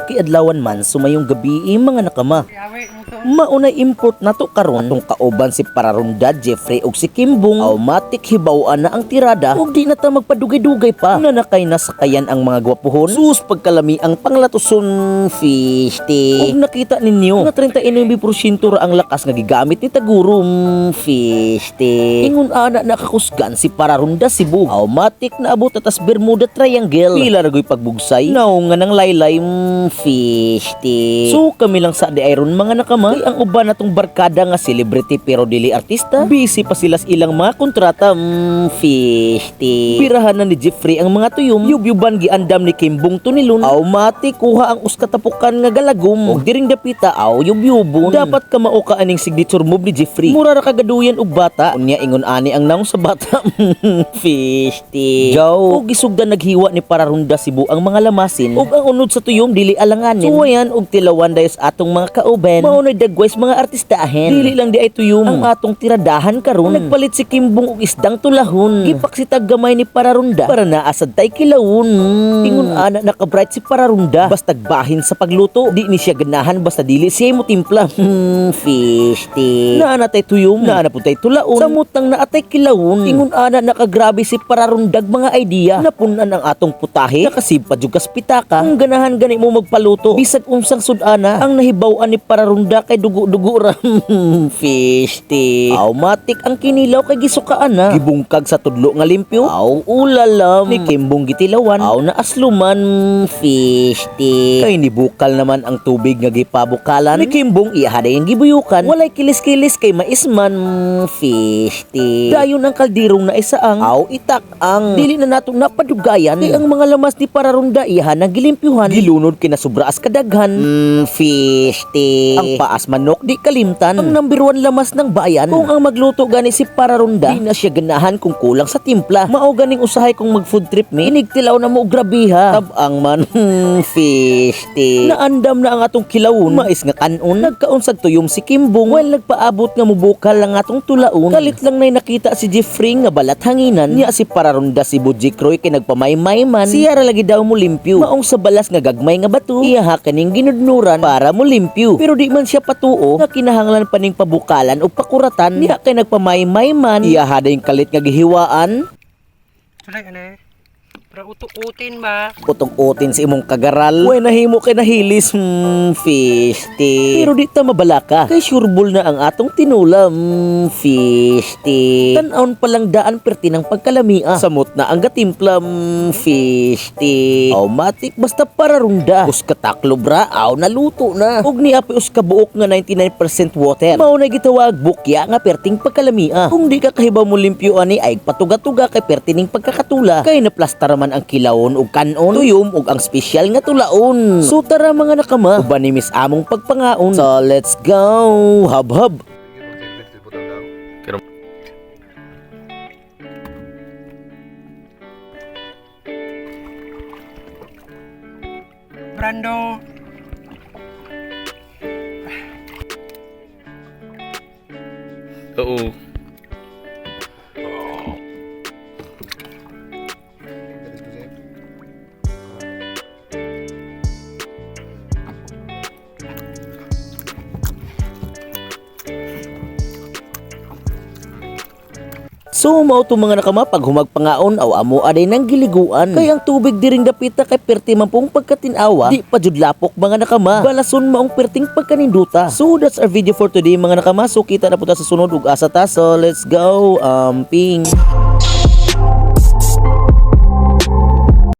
Kiadlawan man sumayong gabi mga nakama. Maunay import na to karon atong kauban si Pararunda, Jeffrey ug si Kimbong. Automatic hibaw-an na ang tirada ug di na ta magpadugay-dugay pa. Nanakay na sakayan ang mga gwapuhon. Sus pagkalami ang panglatuson fishti. Ug nakita ninyo nga 39% ra ang lakas nga gigamit ni Taguro fishti. Ingon ana nakakusgan si Pararunda Cebu. Automatic na abot atas Bermuda Triangle. Pila ra goy pagbugsay. Naunga ng laylay fishti. So kami lang sa di iron mga nakama. Ang uban natong barkada nga celebrity pero dili artista, busy pa sila sa ilang mga kontrata. Fishti. Pirahan na ni Jeffrey ang mga tuyom. Yubyuban giandam ni Kimbong tunilon. Automatic kuha ang uskatapukan nga galagom. Og diring dapita aw yubyubon. Dapat ka mao ka aning signature move ni Jeffrey. Mura ra kagaduyan og bata. Unya ingon ani ang naong sa bata. Fishti. Jow. Og gisugdan naghiwa ni Pararunda Cebu ang mga lamasin. Og ang unod sa tuyom dili alanganin. Suwayan og tilawan dayos atong mga kauben. Mao dagways mga artistahen. Dili lang di ay tuyom ang atong tiradahan karon. Nagpalit si Kimbong og isdang tulahon. Gipaksitag gamay ni Pararunda para naasad tay kilawon. Ingon ana naka-bright si Pararunda. Basta bahin sa pagluto. Di ni siya ganahan basta dili siya mo timpla. Fishti. Naana tay tuyom. Naana po tay tulaon. Samot nang naatay kilawon. Ingon ana nakagrabe si Pararundag mga idea. Napunan ang atong putahe. Nakasipad yung kaspitaka. Ang ganahan gani mo magpaluto. Bisag unsang sudana. Ang nahibawan ni Pararunda kay dugo-dugo ra. Fishti. Automatic ang kinilaw kay gisukaan na. Gibungkag sa tudlo nga limpyo. Aw ulalam. Ni Kimbong gitilawan. Aw naasluman. Fishti. Kay nibukal naman ang tubig nga gipabukalan. Ni Kimbong iyahaday ang gibuyukan. Walay kilis-kilis kay maisman. Fishti. Dayon ang kaldirong na isaang. Aw itak ang. Dili na natong napadugayan. Kay ang mga lamas ni Pararunda iyahan ang gilimpyuhan. Gilunod kina sobraas kadaghan. Fishti. Ang paas manok di kalimtan. Ang number 1 lamas ng bayan. Kung ang magluto gani si Pararunda, di na siya ganahan kung kulang sa timpla. Mao ganing usahay kung mag food trip mi. Inigtilaw na mo grabiha. Tabang man. Fishti. Naandam na ang atong kilawon. Mais nga kanon. Nagkaunsag tuyom si Kimbong. While nagpaabot nga mubukal lang atong tulaon. Kalit lang na nakita si Jeffrey nga balat hanginan. Niya si Pararunda si Bujikroy kay nagpamaymay man. Siya ra lagi daw mo limpyo. Maong sa balas nga gagmay nga bato. Iya kaning ginudnuran para mo limpyo. Pero di man siya patuo nga kinahanglan pa ning pabukalan o pakuratan. Niya kay nagpamaymay man. Iya haday kalit nga gihiwaan. Sulay ane. Para utukutin ba? Utong-utin sa imong kagaral. Uy, nahimo kay nahilis. Fishti. Pero di ta mabalaka. Kay sureball na ang atong tinulam. Fishti. Tan-aon palang daan perti ng pagkalamia. Samot na ang gatimpla. Fishti. Automatic basta Pararunda. Uska taklo bra. Aw naluto na. Ug ni api uska buok nga 99% water. Mao na gitawag bukya nga perting pagkalamia. Kung di ka kahibaw mo limpyo ani ay patuga-tuga kay perti ning pagkakatula. Kay naplastar ang kilawon ug kanon, tuyom ug ang special nga tulaon. So tara mga nakama, uban ni Miss among pagpangaon. So let's go, hub-hub. Brando. Oo. So mao to mga nakama pag humagpangaon aw amo aday nang giliguan. Kay ang tubig diring dapita kay perti man pong pagkatinawa. Di pa jud lapok mga nakama. Balason maong perting pagkaninduta. So that's our video for today mga nakama. So kita na po ta sa sunod ug asa ta. So let's go. Ping.